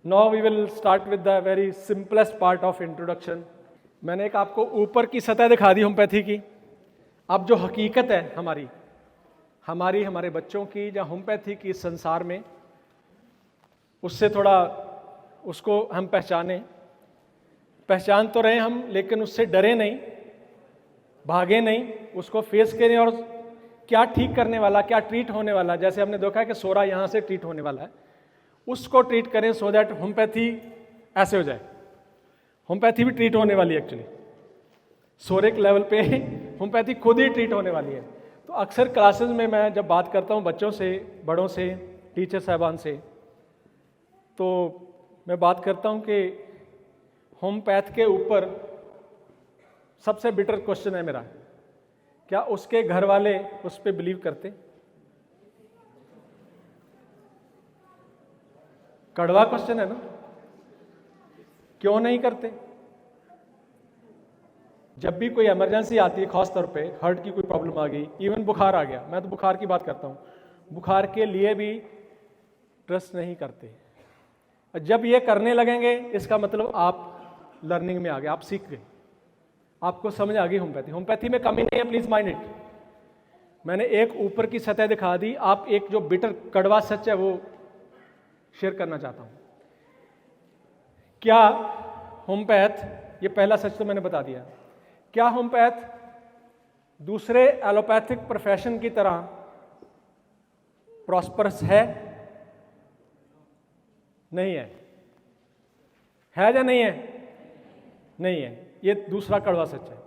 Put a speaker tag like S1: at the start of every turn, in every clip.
S1: Now we will start with the very simplest part of introduction. मैंने एक आपको ऊपर की सतह दिखा दी होम्योपैथी की। अब जो हकीकत है हमारे बच्चों की या होम्योपैथी की इस संसार में, उससे थोड़ा उसको हम पहचान तो रहे हम, लेकिन उससे डरे नहीं, भागे नहीं, उसको फेस करें और क्या ठीक करने वाला, क्या ट्रीट होने वाला, जैसे हमने देखा है कि सोरा यहाँ से ट्रीट होने वाला है, उसको ट्रीट करें सो दैट होम्योपैथी ऐसे हो जाए। होम्योपैथी भी ट्रीट होने वाली है एक्चुअली, सोरे के लेवल पे होम्योपैथी खुद ही ट्रीट होने वाली है। तो अक्सर क्लासेस में मैं जब बात करता हूँ बच्चों से, बड़ों से, टीचर साहबान से, तो मैं बात करता हूँ कि होम्योपैथ के ऊपर सबसे बिटर क्वेश्चन है मेरा, क्या उसके घर वाले उस पर बिलीव करते? कड़वा क्वेश्चन है ना, क्यों नहीं करते? जब भी कोई इमरजेंसी आती है, खास तौर पे हार्ट की कोई प्रॉब्लम आ गई, इवन बुखार आ गया, मैं तो बुखार की बात करता हूँ, बुखार के लिए भी ट्रस्ट नहीं करते। जब ये करने लगेंगे इसका मतलब आप लर्निंग में आ गए, आप सीख गए, आपको समझ आ गई होम्योपैथी में कमी नहीं है, प्लीज माइंड इट। मैंने एक ऊपर की सतह दिखा दी, आप एक जो बिटर कड़वा सच है वो शेयर करना चाहता हूं। क्या होम्योपैथ, ये पहला सच तो मैंने बता दिया, क्या होम्योपैथ दूसरे एलोपैथिक प्रोफेशन की तरह प्रॉस्परस है? नहीं है। है या नहीं है? नहीं है। ये दूसरा कड़वा सच है।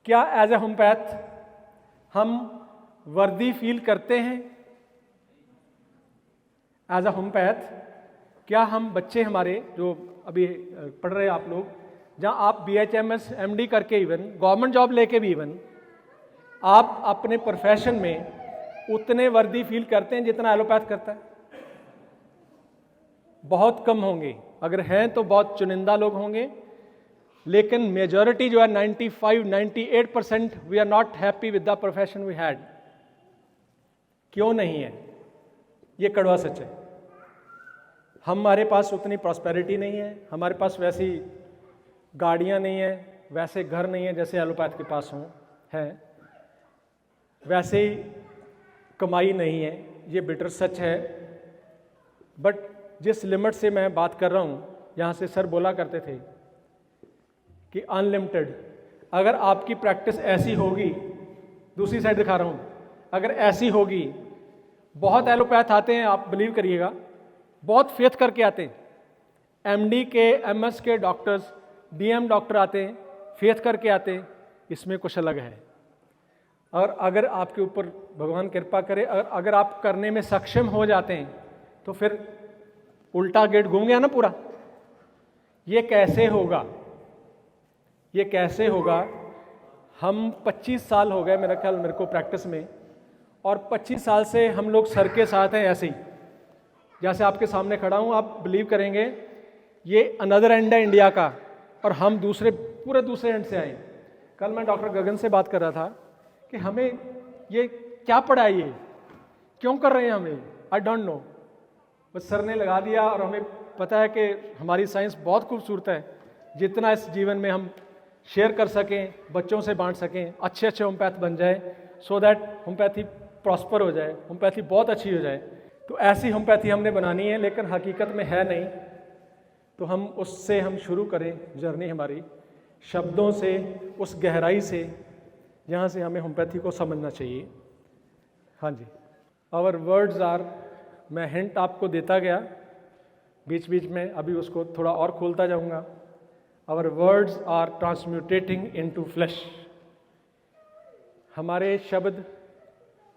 S1: क्या एज ए होम्योपैथ हम वर्दी फील करते हैं? एज अ होम्योपैथ क्या हम बच्चे हमारे जो अभी पढ़ रहे हैं आप लोग, जहां आप BHMS MD करके इवन गवर्नमेंट जॉब लेके भी इवन आप अपने प्रोफेशन में उतने वर्दी फील करते हैं जितना एलोपैथ करता है? बहुत कम होंगे, अगर हैं तो बहुत चुनिंदा लोग होंगे, लेकिन मेजॉरिटी जो है 95-98% we are not happy with the profession we had. क्यों नहीं है? ये कड़वा सच है। हमारे पास उतनी प्रॉस्पेरिटी नहीं है, हमारे पास वैसी गाड़ियां नहीं है, वैसे घर नहीं है जैसे एलोपैथ के पास हों है, वैसे ही कमाई नहीं है, ये बिटर सच है। बट जिस लिमिट से मैं बात कर रहा हूं, यहां से सर बोला करते थे कि अनलिमिटेड, अगर आपकी प्रैक्टिस ऐसी होगी, दूसरी साइड दिखा रहा हूं, अगर ऐसी होगी, बहुत एलोपैथ आते हैं, आप बिलीव करिएगा, बहुत फेथ करके आते हैं, MD के MS के डॉक्टर्स, DM डॉक्टर आते हैं, फेथ करके आते हैं, इसमें कुछ अलग है। और अगर आपके ऊपर भगवान कृपा करे, अगर आप करने में सक्षम हो जाते हैं, तो फिर उल्टा गेट घूम गया ना पूरा। ये कैसे होगा? ये कैसे होगा? हम 25 साल हो गए मेरा ख्याल मेरे को प्रैक्टिस में, और 25 साल से हम लोग सर के साथ हैं ऐसे ही, जैसे आपके सामने खड़ा हूं, आप बिलीव करेंगे ये अनदर एंड है इंडिया का, और हम पूरे दूसरे एंड से आए। कल मैं डॉक्टर गगन से बात कर रहा था कि हमें ये क्या पढ़ा है, ये क्यों कर रहे हैं हमें, आई डोंट नो, बस सर ने लगा दिया। और हमें पता है कि हमारी साइंस बहुत खूबसूरत है, जितना इस जीवन में हम शेयर कर सकें, बच्चों से बांट सकें, अच्छे होम्योपैथ बन जाए, सो दैट होम्योपैथी प्रॉस्पर हो जाए, होम्योपैथी बहुत अच्छी हो जाए। तो ऐसी होम्योपैथी हमने बनानी है, लेकिन हकीकत में है नहीं। तो उससे हम शुरू करें जर्नी हमारी, शब्दों से, उस गहराई से जहाँ से हमें होम्योपैथी को समझना चाहिए। हाँ जी, आवर वर्ड्स आर, मैं हिंट आपको देता गया बीच बीच में, अभी उसको थोड़ा और खोलता जाऊँगा। Our words are transmutating into flesh. हमारे शब्द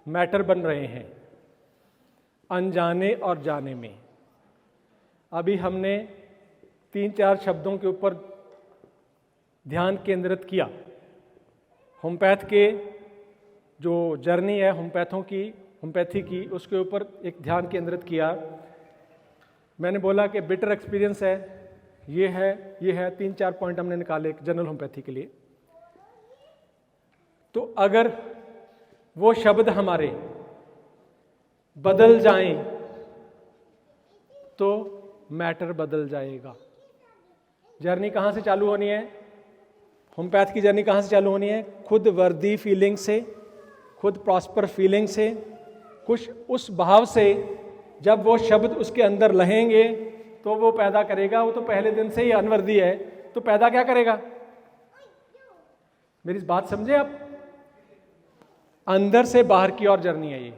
S1: मैटर बन रहे हैं अनजाने और जाने में। अभी हमने 3-4 शब्दों के ऊपर ध्यान केंद्रित किया। होम्योपैथ के जो जर्नी है होम्योपैथी की, उसके ऊपर एक ध्यान केंद्रित किया। मैंने बोला कि बिटर एक्सपीरियंस है, ये है 3-4 पॉइंट हमने निकाले जनरल होम्योपैथी के लिए। तो अगर वो शब्द हमारे बदल जाएं तो मैटर बदल जाएगा। जर्नी कहाँ से चालू होनी है? होम्योपैथ की जर्नी कहाँ से चालू होनी है? खुद वर्दी फीलिंग से, खुद प्रॉस्पर फीलिंग से, कुछ उस भाव से। जब वो शब्द उसके अंदर रहेंगे तो वो पैदा करेगा। वो तो पहले दिन से ही अनवर्दी है, तो पैदा क्या करेगा? मेरी बात समझे आप? अंदर से बाहर की ओर जर्नी है ये।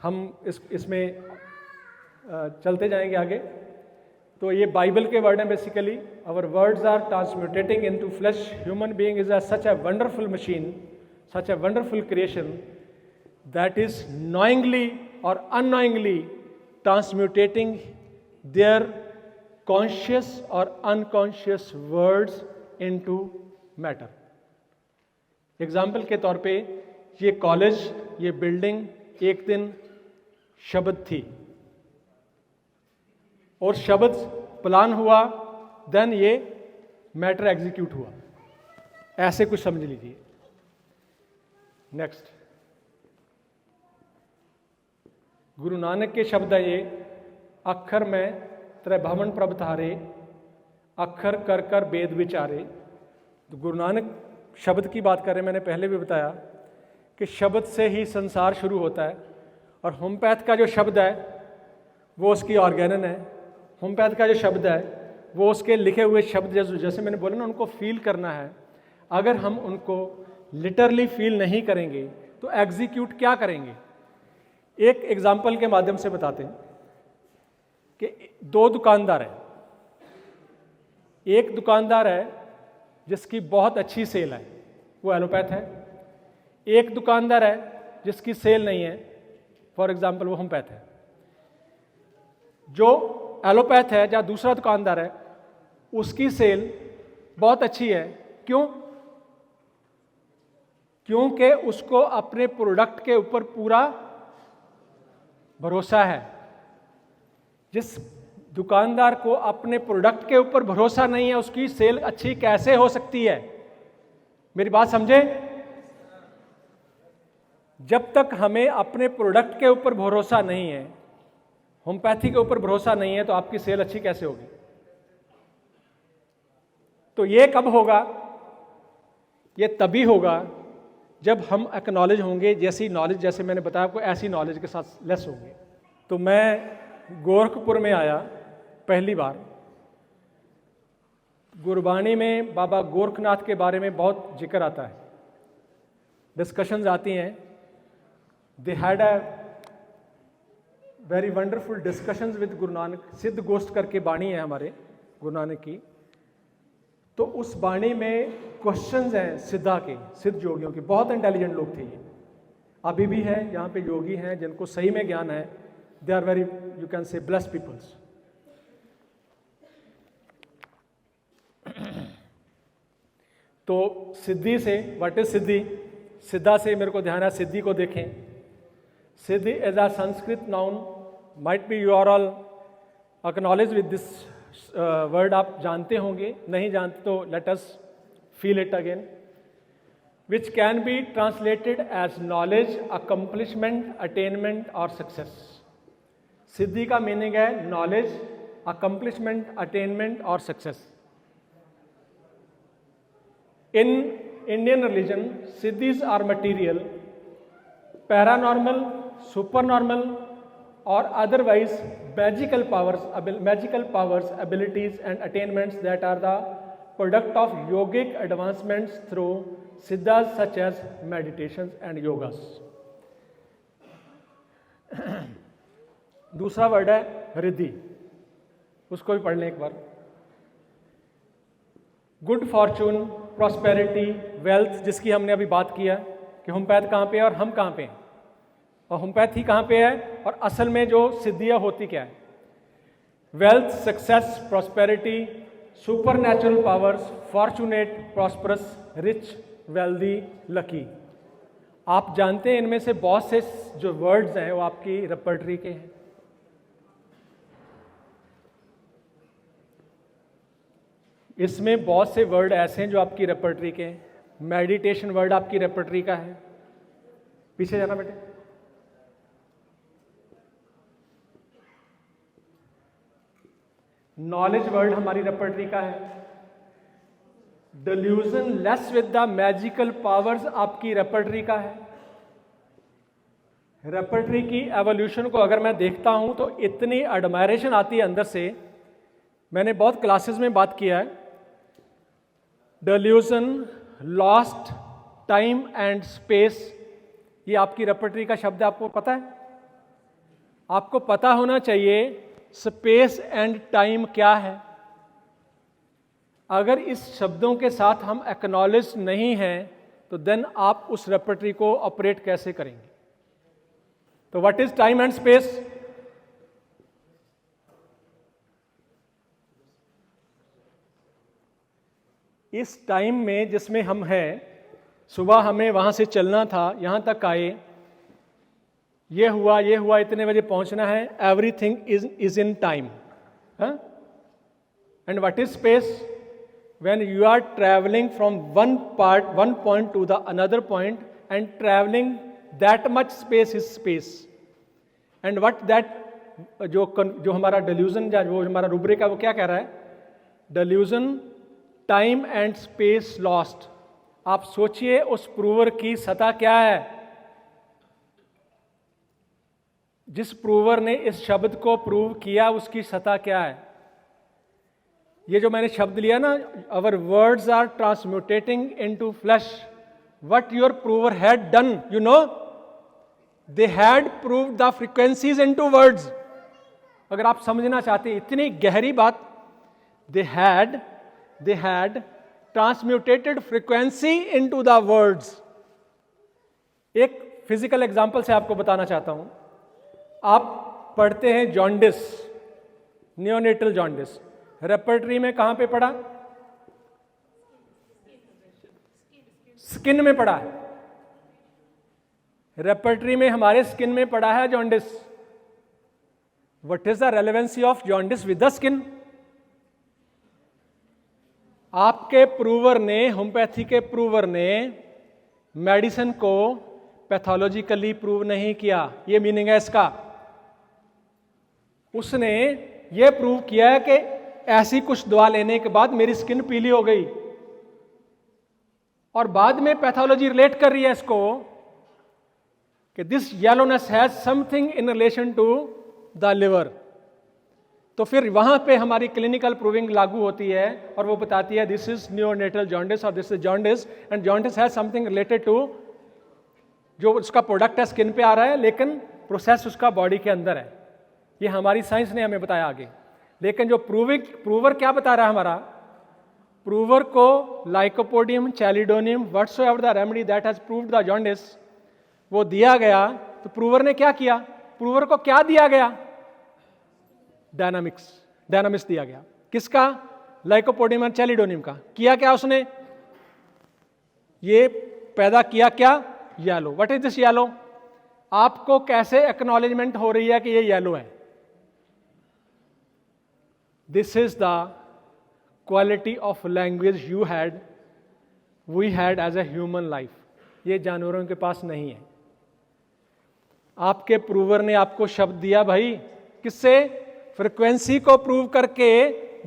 S1: हम इसमें चलते जाएंगे आगे। तो ये बाइबल के वर्ड हैं basically. Our words are transmutating into flesh. Human being is such a wonderful machine, such a wonderful creation that is knowingly और अननॉइंगली ट्रांसम्यूटेटिंग देयर कॉन्शियस और unconscious words into matter. Example के तौर पे ये college, ये building एक दिन शब्द थी और शब्द प्लान हुआ, देन ये मैटर एग्जीक्यूट हुआ। ऐसे कुछ समझ लीजिए। नेक्स्ट, गुरु नानक के शब्द है ये, अक्षर में त्रैभवन प्रभ तारे, अक्षर कर कर वेद विचारे। तो गुरु नानक शब्द की बात कर रहे हैं। मैंने पहले भी बताया कि शब्द से ही संसार शुरू होता है, और होम्योपैथ का जो शब्द है वो उसकी ऑर्गेनन है। होम्योपैथ का जो शब्द है वो उसके लिखे हुए शब्द, जैसे मैंने बोला ना, उनको फील करना है। अगर हम उनको लिटरली फील नहीं करेंगे तो एग्जीक्यूट क्या करेंगे? एक एग्जाम्पल के माध्यम से बताते हैं कि दो दुकानदार हैं। एक दुकानदार है जिसकी बहुत अच्छी सेल है, वो एलोपैथ है। एक दुकानदार है जिसकी सेल नहीं है, फॉर एग्जाम्पल वो होम्योपैथ है। जो एलोपैथ है, या दूसरा दुकानदार है, उसकी सेल बहुत अच्छी है। क्यों? क्योंकि उसको अपने प्रोडक्ट के ऊपर पूरा भरोसा है। जिस दुकानदार को अपने प्रोडक्ट के ऊपर भरोसा नहीं है, उसकी सेल अच्छी कैसे हो सकती है? मेरी बात समझे? जब तक हमें अपने प्रोडक्ट के ऊपर भरोसा नहीं है, होम्योपैथी के ऊपर भरोसा नहीं है, तो आपकी सेल अच्छी कैसे होगी? तो ये कब होगा? ये तभी होगा जब हम एक्नॉलेज होंगे, जैसी नॉलेज, जैसे मैंने बताया आपको, ऐसी नॉलेज के साथ लेस होंगे। तो मैं गोरखपुर में आया पहली बार। गुरबाणी में बाबा गोरखनाथ के बारे में बहुत जिक्र आता है, डिस्कशंस आती हैं। They had a very wonderful discussions with Guru Nanak. सिद्ध गोष्ठ करके बाणी है हमारे गुरु नानक की। तो उस बाणी में क्वेश्चंस हैं सिद्धा के, सिद्ध योगियों के। बहुत इंटेलिजेंट लोग थे ये, अभी भी हैं यहाँ पे योगी हैं जिनको सही में ज्ञान है। They are very, you can say, blessed peoples. तो सिद्धि से, व्हाट इज सिद्धि? सिद्धा से मेरे को ध्यान है, सिद्धि को देखें। Siddhi is a Sanskrit noun, might be you are all acknowledge with this word. आप जानते होंगे, नहीं जानते तो let us feel it again. Which can be translated as knowledge, accomplishment, attainment और सक्सेस। सिद्धि का मीनिंग है नॉलेज, अकम्पलिशमेंट, अटेनमेंट और success. In Indian religion, siddhis are material, paranormal, supernormal, or otherwise magical powers, abilities, and attainments that are the product of yogic advancements through siddhas such as meditations and yogas. दूसरा word है रिद्धि, उसको भी पढ़ लें एक बार। Good Fortune, prosperity, wealth, जिसकी हमने अभी बात किया कि होम्योपैथ कहाँ पे है और हम कहाँ पे हैं, और होम्योपैथी कहाँ पे है, और असल में जो सिद्धियाँ होती क्या है। Wealth, success, prosperity, super natural powers, fortunate, prosperous, rich, wealthy, lucky. आप जानते हैं इनमें से बहुत से जो वर्ड्स हैं वो आपकी रेपर्टरी के हैं। इसमें बहुत से वर्ड ऐसे हैं जो आपकी रेपर्टरी के हैं। मेडिटेशन वर्ड आपकी रेपर्टरी का है। पीछे जाना बेटे। नॉलेज वर्ल्ड हमारी रेपर्टरी का है। Delusion less with the magical powers आपकी रेपर्टरी का है। रेपर्टरी की एवोल्यूशन को अगर मैं देखता हूं तो इतनी एडमायरेशन आती है अंदर से। मैंने बहुत क्लासेस में बात किया है। Delusion, lost, time and space, ये आपकी रेपर्टरी का शब्द है। आपको पता है? आपको पता होना चाहिए स्पेस एंड टाइम क्या है। अगर इस शब्दों के साथ हम एक्नॉलेज नहीं हैं तो देन आप उस रेपर्टरी को ऑपरेट कैसे करेंगे? तो what is time and space? इस टाइम में जिसमें हम हैं, सुबह हमें वहां से चलना था, यहां तक आए, ये हुआ, इतने बजे पहुंचना है। Everything is in time. And what is space? when you are traveling from one point to the another point and traveling that much space is space. And what that जो हमारा delusion या जो हमारा रुब्रिक है वो क्या कह रहा है? delusion, time and space lost. आप सोचिए उस प्रूवर की सतह क्या है। जिस प्रूवर ने इस शब्द को प्रूव किया उसकी सतह क्या है? ये जो मैंने शब्द लिया ना, our words are transmutating into flesh, what your prover had done, you know, they had proved the frequencies into words. अगर आप समझना चाहते हैं इतनी गहरी बात, they had transmutated frequency into the words. एक फिजिकल एग्जांपल से आपको बताना चाहता हूं। आप पढ़ते हैं जॉन्डिस, नियोनेटल जॉन्डिस, रेपर्टरी में कहां पे पढ़ा? स्किन में पढ़ा है। रेपर्टरी में हमारे स्किन में पढ़ा है jaundice. What is the relevancy of jaundice with the skin? आपके प्रूवर ने, होम्योपैथी के प्रूवर ने मेडिसिन को पैथोलॉजिकली प्रूव नहीं किया। ये मीनिंग है इसका। उसने ये प्रूव किया है कि ऐसी कुछ दवा लेने के बाद मेरी स्किन पीली हो गई, और बाद में पैथोलॉजी रिलेट कर रही है इसको कि this yellowness has something in relation to the liver. तो फिर वहां पे हमारी क्लिनिकल प्रूविंग लागू होती है और वो बताती है दिस इज नियोनेटल जॉन्डिस और this is jaundice, and jaundice has something related to, जो उसका प्रोडक्ट है स्किन पे आ रहा है लेकिन प्रोसेस उसका बॉडी के अंदर है। ये हमारी साइंस ने हमें बताया आगे। लेकिन जो प्रूवर क्या बता रहा है हमारा? प्रूवर को lycopodium, chelidonium, whatsoever the remedy that has proved the jaundice, वो दिया गया। तो प्रूवर ने क्या किया? प्रूवर को क्या दिया गया? डायनामिक्स दिया गया। किसका? लाइकोपोडियम और चैलिडोनियम का। किया क्या उसने? ये पैदा किया क्या? Yellow. What is this yellow? आपको कैसे एक्नॉलेजमेंट हो रही है कि ये येलो है? This is the quality of language we had as a human life. ये जानवरों के पास नहीं है। आपके प्रूवर ने आपको शब्द दिया भाई, किससे? फ्रीक्वेंसी को प्रूव करके,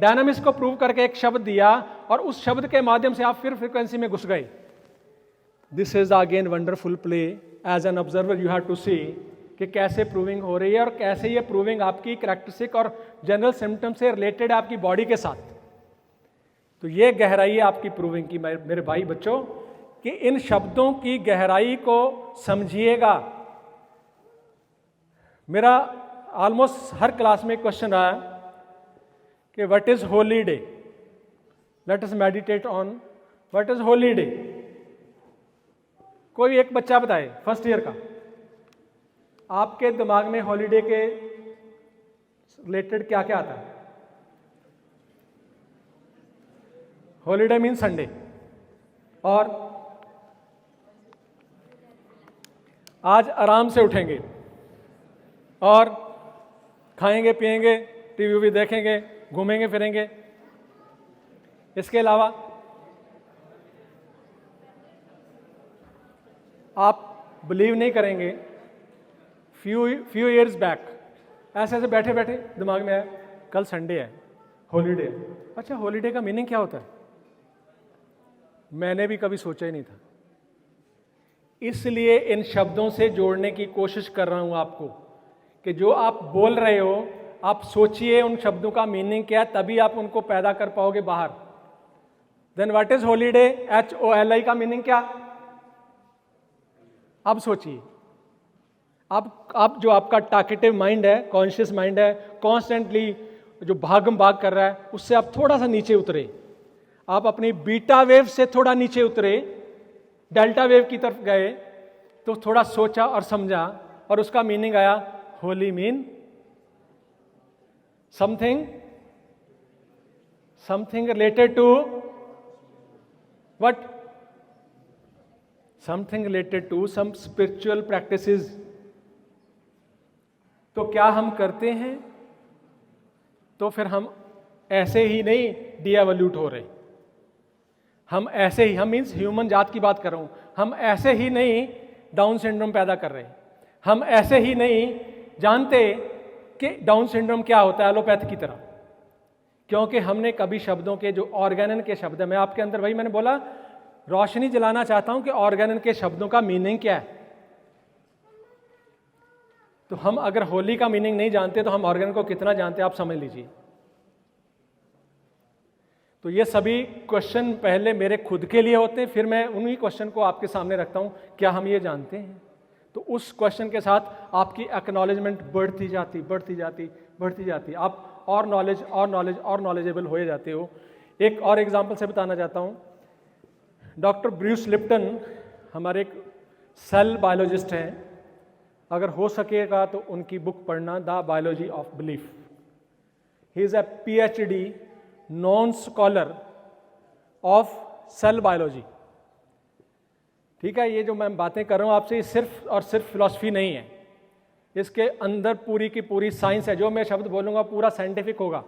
S1: डायनामिक्स को प्रूव करके एक शब्द दिया, और उस शब्द के माध्यम से आप फिर फ्रीक्वेंसी में घुस गए। This is again wonderful play. As an observer you have to see कि कैसे प्रूविंग हो रही है और कैसे ये प्रूविंग आपकी कैरेक्टरिस्टिक और जनरल सिम्टम से रिलेटेड है आपकी बॉडी के साथ। तो ये गहराई है आपकी प्रूविंग की मेरे भाई बच्चों, कि इन शब्दों की गहराई को समझिएगा। मेरा ऑलमोस्ट हर क्लास में क्वेश्चन रहा है कि what is Holi day? Let us meditate on what is Holi day. कोई एक बच्चा बताए फर्स्ट ईयर का, आपके दिमाग में हॉलीडे के रिलेटेड क्या क्या आता है? हॉलीडे मीन संडे, और आज आराम से उठेंगे और खाएंगे पिएंगे, टीवी भी देखेंगे, घूमेंगे फिरेंगे। इसके अलावा आप बिलीव नहीं करेंगे, फ्यू ईयर्स बैक ऐसे ऐसे बैठे बैठे दिमाग में आया कल संडे है, हॉलीडे। अच्छा, हॉलीडे का मीनिंग क्या होता है? मैंने भी कभी सोचा ही नहीं था, इसलिए इन शब्दों से जोड़ने की कोशिश कर रहा हूं आपको, कि जो आप बोल रहे हो आप सोचिए उन शब्दों का मीनिंग क्या है, तभी आप उनको पैदा कर पाओगे बाहर। Then what is holiday? HOLI का मीनिंग क्या? अब सोचिए, आप जो आपका टार्गेटिव माइंड है, कॉन्शियस माइंड है, कॉन्स्टेंटली जो भागम भाग कर रहा है, उससे आप थोड़ा सा नीचे उतरे, आप अपनी बीटा वेव से थोड़ा नीचे उतरे, डेल्टा वेव की तरफ गए, तो थोड़ा सोचा और समझा और उसका मीनिंग आया holy mean something related to what? Something related to some spiritual practices. तो क्या हम करते हैं? तो फिर हम ऐसे ही नहीं डीएवोल्यूट हो रहे, हम ऐसे ही, हम मीन्स ह्यूमन जात की बात कर रहा हूं, हम ऐसे ही नहीं डाउन सिंड्रोम पैदा कर रहे, हम ऐसे ही नहीं जानते कि डाउन सिंड्रोम क्या होता है एलोपैथ की तरह, क्योंकि हमने कभी शब्दों के जो ऑर्गेनन के शब्द है, मैं आपके अंदर वही मैंने बोला रोशनी जलाना चाहता हूं कि ऑर्गेनन के शब्दों का मीनिंग क्या है। तो हम अगर होली का मीनिंग नहीं जानते तो हम ऑर्गेनन को कितना जानते हैं आप समझ लीजिए। तो ये सभी क्वेश्चन पहले मेरे खुद के लिए होते हैं, फिर मैं उन्हीं क्वेश्चन को आपके सामने रखता हूं, क्या हम ये जानते हैं? तो उस क्वेश्चन के साथ आपकी एक्नॉलेजमेंट बढ़ती जाती, आप और नॉलेजेबल हो जाते हो। एक और एग्जांपल से बताना चाहता हूं, डॉक्टर ब्रूस लिप्टन हमारे एक सेल बायोलॉजिस्ट हैं, अगर हो सकेगा तो उनकी बुक पढ़ना, the biology of belief. He is a PhD non scholar of cell biology. ठीक है, ये जो मैं बातें कर रहा हूं आपसे, ये सिर्फ और सिर्फ फिलॉसफी नहीं है, इसके अंदर पूरी की पूरी साइंस है। जो मैं शब्द बोलूंगा पूरा साइंटिफिक होगा।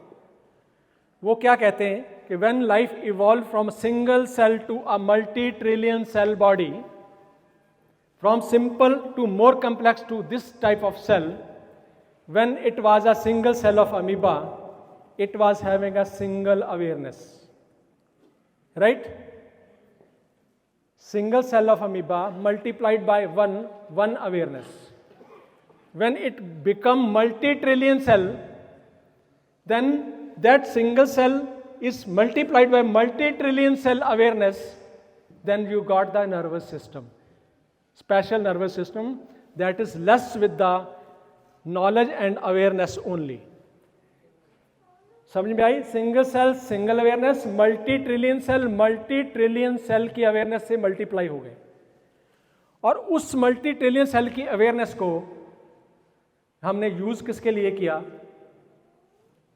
S1: वो क्या कहते हैं कि when life evolve from single cell to a multi trillion cell body, from simple to more complex to this type of cell, when it was a single cell of amoeba, it was having a single awareness, right? Single cell of amoeba multiplied by one awareness. When it become multi-trillion cell, then that single cell is multiplied by multi-trillion cell awareness, then you got the nervous system, special nervous system that is less with the knowledge and awareness only. समझ में आई? Single cell single awareness, multi trillion cell की awareness से multiply हो गए, और उस multi trillion cell की अवेयरनेस को हमने यूज किसके लिए किया?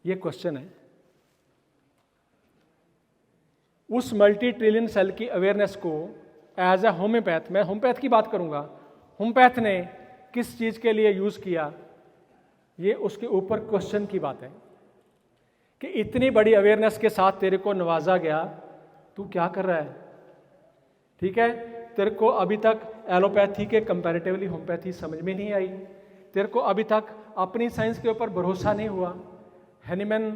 S1: ये क्वेश्चन है। उस मल्टी ट्रिलियन सेल की अवेयरनेस को एज ए होम्योपैथ, मैं होम्योपैथ की बात करूंगा, होम्योपैथ ने किस चीज के लिए यूज किया, ये उसके ऊपर क्वेश्चन की बात है कि इतनी बड़ी अवेयरनेस के साथ तेरे को नवाजा गया, तू क्या कर रहा है? ठीक है, तेरे को अभी तक एलोपैथी के कंपैरेटिवली होम्योपैथी समझ में नहीं आई, तेरे को अभी तक अपनी साइंस के ऊपर भरोसा नहीं हुआ। हैनीमैन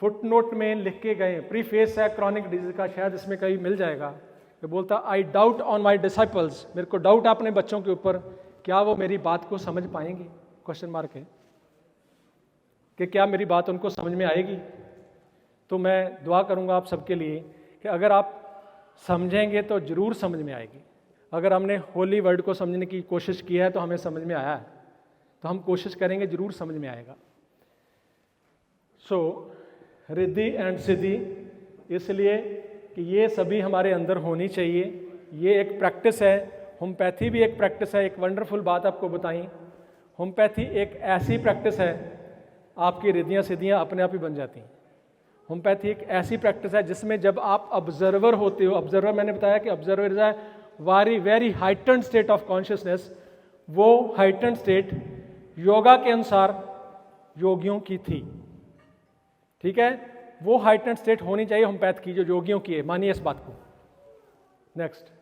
S1: फुटनोट में लिख के गए, प्रीफेस है क्रॉनिक डिजीज का, शायद इसमें कहीं मिल जाएगा, कि बोलता I doubt on my disciples, मेरे को डाउट है अपने बच्चों के ऊपर, क्या वो मेरी बात को समझ पाएंगे? क्वेश्चन मार्क है कि क्या मेरी बात उनको समझ में आएगी। तो मैं दुआ करूंगा आप सबके लिए कि अगर आप समझेंगे तो जरूर समझ में आएगी। अगर हमने होली वर्ड को समझने की कोशिश की है तो हमें समझ में आया है, तो हम कोशिश करेंगे जरूर समझ में आएगा। सो रिद्धि एंड सिद्धि, इसलिए कि ये सभी हमारे अंदर होनी चाहिए। ये एक प्रैक्टिस है, होम्योपैथी भी एक प्रैक्टिस है। एक वंडरफुल बात आपको बताई, होम्योपैथी एक ऐसी प्रैक्टिस है, आपकी रिद्धियाँ सिद्धियाँ अपने आप ही बन जाती हैं। होम्योपैथी एक ऐसी प्रैक्टिस है जिसमें जब आप ऑब्जर्वर होते हो, ऑब्जर्वर मैंने बताया कि observer is a very heightened state of consciousness, वो हाइटेंड स्टेट योगा के अनुसार योगियों की थी। ठीक है, वो हाइटेंड स्टेट होनी चाहिए होम्योपैथ की जो योगियों की है, मानिए इस बात को। नेक्स्ट।